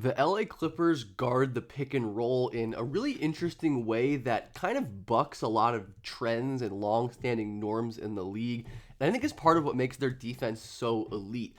The LA Clippers guard the pick and roll in a really interesting way that kind of bucks a lot of trends and long-standing norms in the league. And I think it's part of what makes their defense so elite.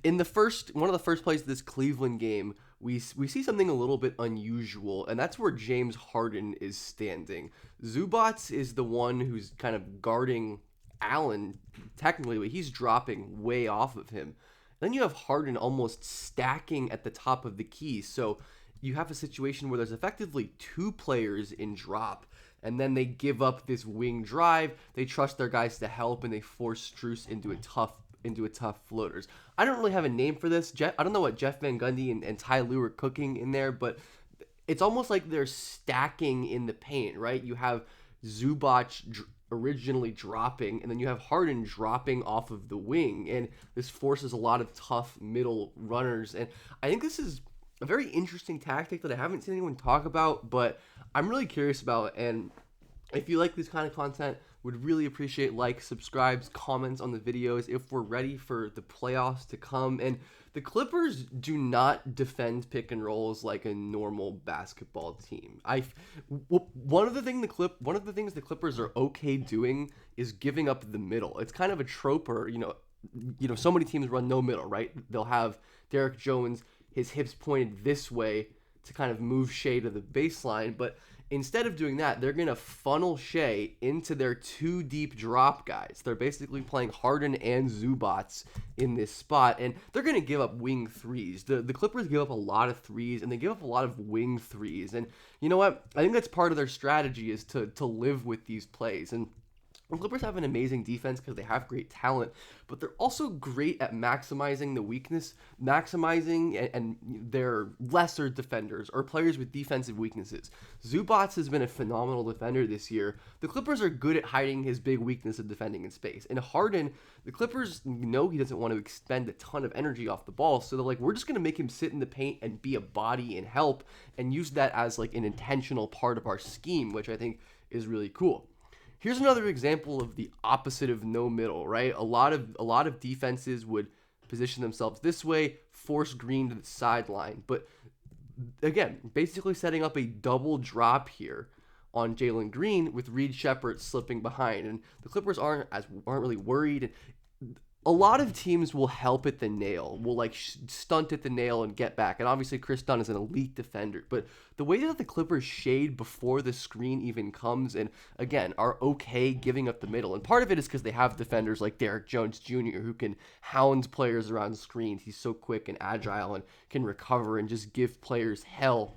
In the first one of the first plays of this Cleveland game, we see something a little bit unusual, and that's where James Harden is standing. Zubats is the one who's kind of guarding Allen technically, but he's dropping way off of him. Then you have Harden almost stacking at the top of the key. So you have a situation where there's effectively two players in drop, and then they give up this wing drive. They trust their guys to help, and they force Strus into a tough floaters. I don't really have a name for this. I don't know what Jeff Van Gundy and Ty Lue are cooking in there, but it's almost like they're stacking in the paint, right? You have Zubac originally dropping, and then you have Harden dropping off of the wing, and this forces a lot of tough middle runners. And I think this is a very interesting tactic that I haven't seen anyone talk about, but I'm really curious about. And if you like this kind of content, would really appreciate likes, subscribes, comments on the videos if we're ready for the playoffs to come. And the Clippers do not defend pick and rolls like a normal basketball team. One of the things the Clippers are okay doing is giving up the middle. It's kind of a trope, or so many teams run no middle, right? They'll have Derek Jones, his hips pointed this way to kind of move Shea to the baseline, but instead of doing that, they're going to funnel Shea into their two deep drop guys. They're basically playing Harden and Zubats in this spot, and they're going to give up wing threes. The Clippers give up a lot of threes, and they give up a lot of wing threes. And you know what? I think that's part of their strategy, is to live with these plays. And the Clippers have an amazing defense because they have great talent, but they're also great at maximizing the weakness, and their lesser defenders or players with defensive weaknesses. Zubats has been a phenomenal defender this year. The Clippers are good at hiding his big weakness of defending in space. And Harden, the Clippers know he doesn't want to expend a ton of energy off the ball, so they're like, we're just going to make him sit in the paint and be a body and help, and use that as like an intentional part of our scheme, which I think is really cool. Here's another example of the opposite of no middle, right? A lot of defenses would position themselves this way, force Green to the sideline, but again, basically setting up a double drop here on Jalen Green with Reed Shepherd slipping behind, and the Clippers aren't really worried. A lot of teams will help at the nail, will like stunt at the nail and get back. And obviously Chris Dunn is an elite defender, but the way that the Clippers shade before the screen even comes, and again, are okay giving up the middle. And part of it is because they have defenders like Derek Jones Jr. who can hound players around screens. He's so quick and agile and can recover and just give players hell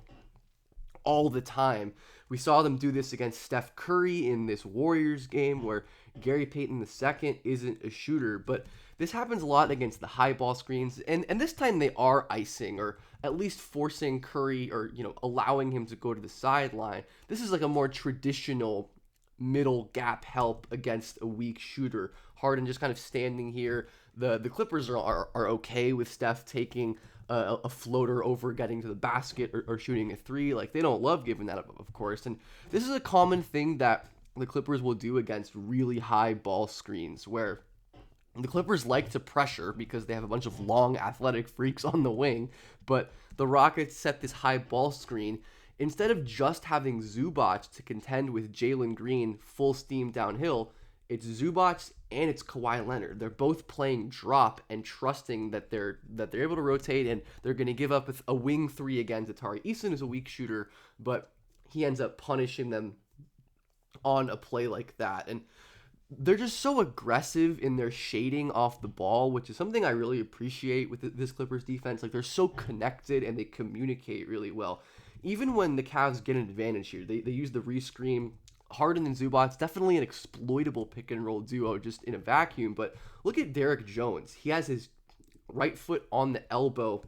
all the time. We saw them do this against Steph Curry in this Warriors game where Gary Payton II isn't a shooter, but this happens a lot against the high ball screens, and this time they are icing, or at least forcing Curry, or allowing him to go to the sideline. This is like a more traditional middle gap help against a weak shooter. Harden just kind of standing here. The Clippers are okay with Steph taking a floater over getting to the basket, or shooting a three. Like, they don't love giving that up, of course. And this is a common thing that the Clippers will do against really high ball screens, where the Clippers like to pressure because they have a bunch of long athletic freaks on the wing, but the Rockets set this high ball screen. Instead of just having Zubac to contend with Jalen Green full steam downhill, it's Zubac and it's Kawhi Leonard. They're both playing drop and trusting that they're able to rotate, and they're going to give up a wing three again. Tari Eason is a weak shooter, but he ends up punishing them on a play like that. And they're just so aggressive in their shading off the ball, which is something I really appreciate with this Clippers defense. Like, they're so connected and they communicate really well. Even when the Cavs get an advantage here, they use the re-screen. Harden and Zubac, definitely an exploitable pick and roll duo just in a vacuum. But look at Derek Jones. He has his right foot on the elbow.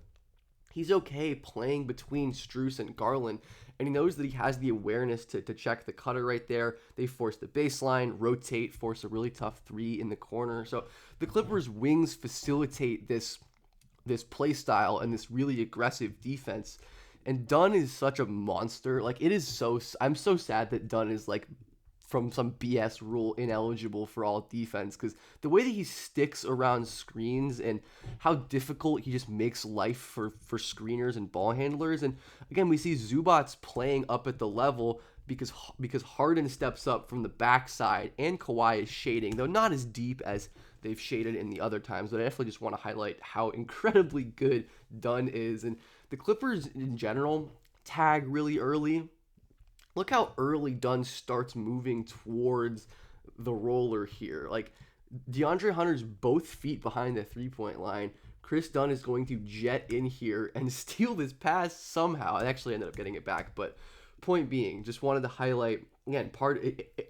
He's okay playing between Strus and Garland, and he knows that he has the awareness to check the cutter right there. They force the baseline, rotate, force a really tough three in the corner. So the Clippers' wings facilitate this play style and this really aggressive defense. And Dunn is such a monster. Like, I'm so sad that Dunn is like from some BS rule ineligible for all defense, because the way that he sticks around screens and how difficult he just makes life for screeners and ball handlers. And again, we see Zubats playing up at the level because Harden steps up from the backside and Kawhi is shading, though not as deep as they've shaded in the other times. But I definitely just want to highlight how incredibly good Dunn is. And the Clippers in general tag really early. Look how early Dunn starts moving towards the roller here. Like, DeAndre Hunter's both feet behind the 3-point line. Chris Dunn is going to jet in here and steal this pass somehow. I actually ended up getting it back, but point being, just wanted to highlight again,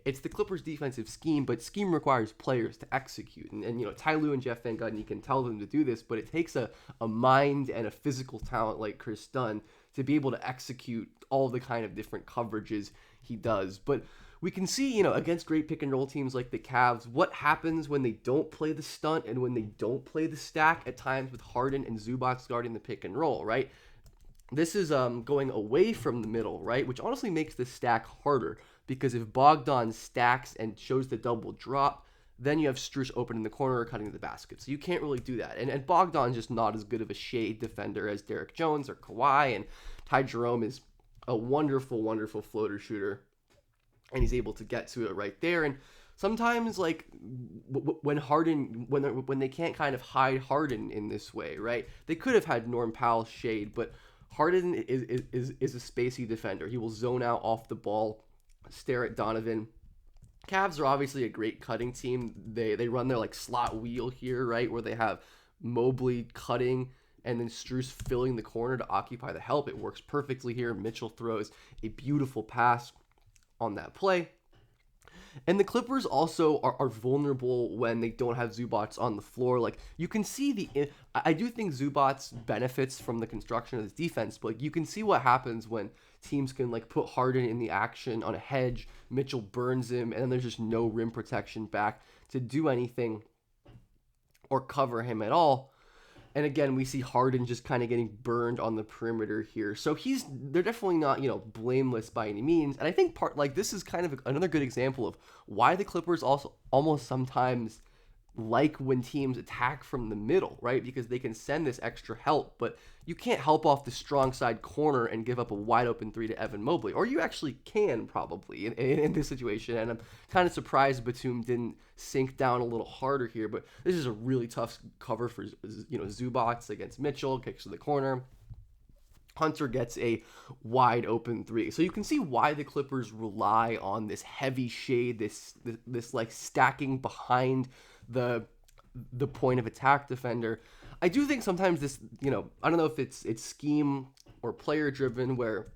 it's the Clippers' defensive scheme, but scheme requires players to execute. And Ty Lue and Jeff Van Gundy can tell them to do this, but it takes a mind and a physical talent like Chris Dunn to be able to execute all the kind of different coverages he does. But we can see, against great pick and roll teams like the Cavs, what happens when they don't play the stunt and when they don't play the stack at times with Harden and Zubac guarding the pick and roll, right? This is going away from the middle, right? Which honestly makes the stack harder, because if Bogdan stacks and shows the double drop, then you have Strus open in the corner or cutting to the basket. So you can't really do that. And Bogdan's just not as good of a shade defender as Derek Jones or Kawhi. And Ty Jerome is a wonderful, wonderful floater shooter. And he's able to get to it right there. And sometimes, like, when Harden, when they can't kind of hide Harden in this way, right? They could have had Norm Powell shade, but Harden is a spacey defender. He will zone out off the ball, stare at Donovan. Cavs are obviously a great cutting team. They run their like slot wheel here, right, where they have Mobley cutting and then Strus filling the corner to occupy the help. It works perfectly here. Mitchell throws a beautiful pass on that play. And the Clippers also are vulnerable when they don't have Zubac on the floor. Like, you can see I do think Zubac benefits from the construction of his defense, but like, you can see what happens when teams can like put Harden in the action on a hedge. Mitchell burns him, and then there's just no rim protection back to do anything or cover him at all. And again, we see Harden just kind of getting burned on the perimeter here. So they're definitely not, blameless by any means. And I think this is kind of another good example of why the Clippers also almost sometimes like when teams attack from the middle, right? Because they can send this extra help, but you can't help off the strong side corner and give up a wide open three to Evan Mobley. Or you actually can, probably, in this situation. And I'm kind of surprised Batum didn't sink down a little harder here, but this is a really tough cover for Zubac against Mitchell. Kicks to the corner. Hunter gets a wide open three. So you can see why the Clippers rely on this heavy shade, this like stacking behind the point of attack defender. I do think sometimes this, I don't know if it's scheme or player driven, where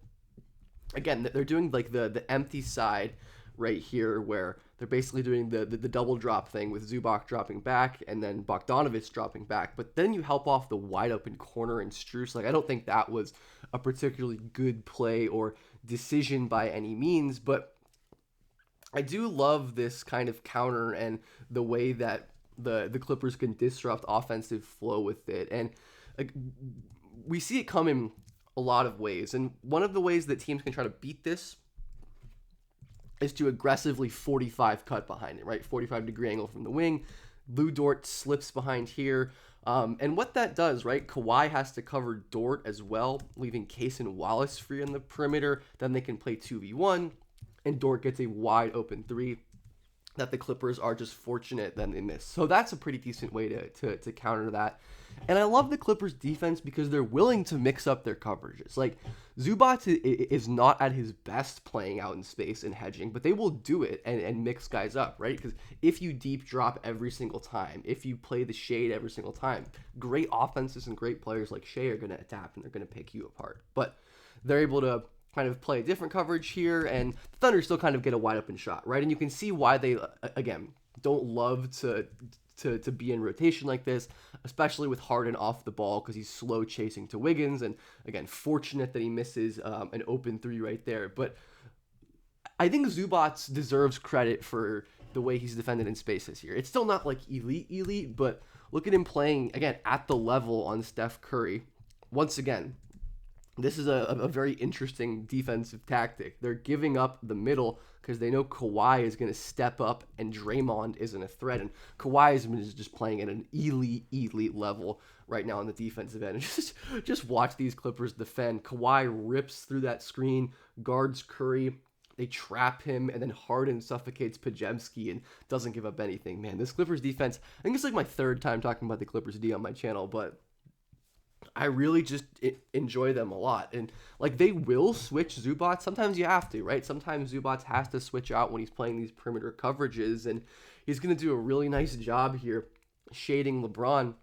again they're doing like the empty side right here, where they're basically doing the double drop thing with Zubac dropping back and then Bogdanovic dropping back, but then you help off the wide open corner and Strus. Like, I don't think that was a particularly good play or decision by any means, but I do love this kind of counter and the way that the Clippers can disrupt offensive flow with it. And we see it come in a lot of ways. And one of the ways that teams can try to beat this is to aggressively 45 cut behind it, right? 45-degree angle from the wing. Lou Dort slips behind here. And what that does, right? Kawhi has to cover Dort as well, leaving Case and Wallace free on the perimeter. Then they can play 2v1. And Dort gets a wide open three that the Clippers are just fortunate that they miss. So that's a pretty decent way to counter that. And I love the Clippers defense because they're willing to mix up their coverages. Like, Zubac is not at his best playing out in space and hedging, but they will do it and mix guys up, right? Because if you deep drop every single time, if you play the shade every single time, great offenses and great players like Shea are going to adapt and they're going to pick you apart. But they're able to kind of play a different coverage here, and the Thunder still kind of get a wide open shot, right? And you can see why they, again, don't love to be in rotation like this, especially with Harden off the ball because he's slow chasing to Wiggins, and again, fortunate that he misses an open three right there. But I think Zubac deserves credit for the way he's defended in space this year. It's still not like elite, but look at him playing, again, at the level on Steph Curry. Once again, This is a very interesting defensive tactic. They're giving up the middle because they know Kawhi is going to step up and Draymond isn't a threat. And Kawhi is just playing at an elite level right now on the defensive end. And just watch these Clippers defend. Kawhi rips through that screen, guards Curry. They trap him, and then Harden suffocates Pajemski and doesn't give up anything. Man, this Clippers defense, I think it's like my third time talking about the Clippers D on my channel, but I really just enjoy them a lot. And like they will switch Zubats. Sometimes you have to, right? Sometimes Zubats has to switch out when he's playing these perimeter coverages, and he's going to do a really nice job here shading LeBron.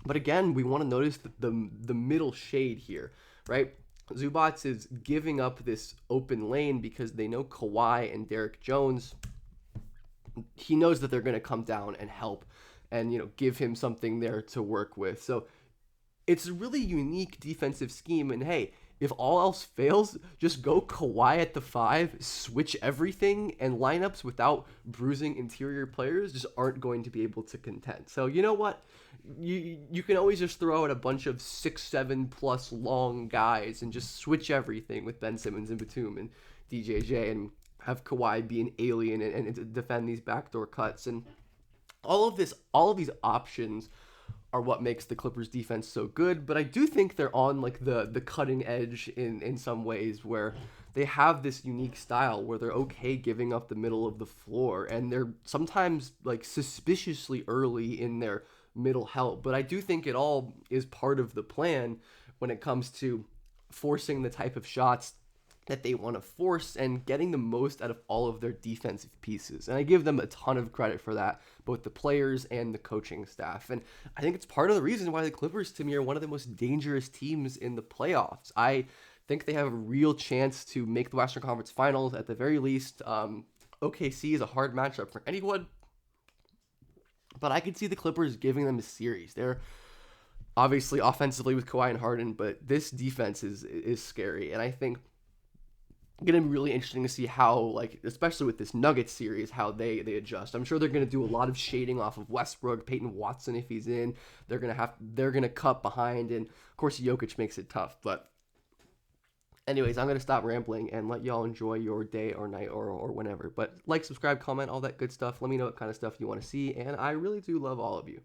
But again, we want to notice the middle shade here, right? Zubats is giving up this open lane because they know Kawhi and Derek Jones. He knows that they're going to come down and help and give him something there to work with. So it's a really unique defensive scheme. And hey, if all else fails, just go Kawhi at the 5, switch everything, and lineups without bruising interior players just aren't going to be able to contend. So you know what? You can always just throw out a bunch of 6'7" plus long guys and just switch everything with Ben Simmons and Batum and DJJ and have Kawhi be an alien and defend these backdoor cuts. And all of these options are what makes the Clippers defense so good. But I do think they're on like the cutting edge in some ways, where they have this unique style where they're okay giving up the middle of the floor, and they're sometimes like suspiciously early in their middle help. But I do think it all is part of the plan when it comes to forcing the type of shots that they want to force and getting the most out of all of their defensive pieces. And I give them a ton of credit for that, both the players and the coaching staff. And I think it's part of the reason why the Clippers, to me, are one of the most dangerous teams in the playoffs. I think they have a real chance to make the Western Conference Finals at the very least. OKC is a hard matchup for anyone, but I could see the Clippers giving them a series. They're obviously offensively with Kawhi and Harden, but this defense is scary. And I think going to be really interesting to see how, like, especially with this Nuggets series, how they adjust. I'm sure they're going to do a lot of shading off of Westbrook, Peyton Watson if he's in. They're going to cut behind, and of course Jokic makes it tough. But anyways, I'm going to stop rambling and let y'all enjoy your day or night or whenever. But like, subscribe, comment, all that good stuff. Let me know what kind of stuff you want to see, and I really do love all of you.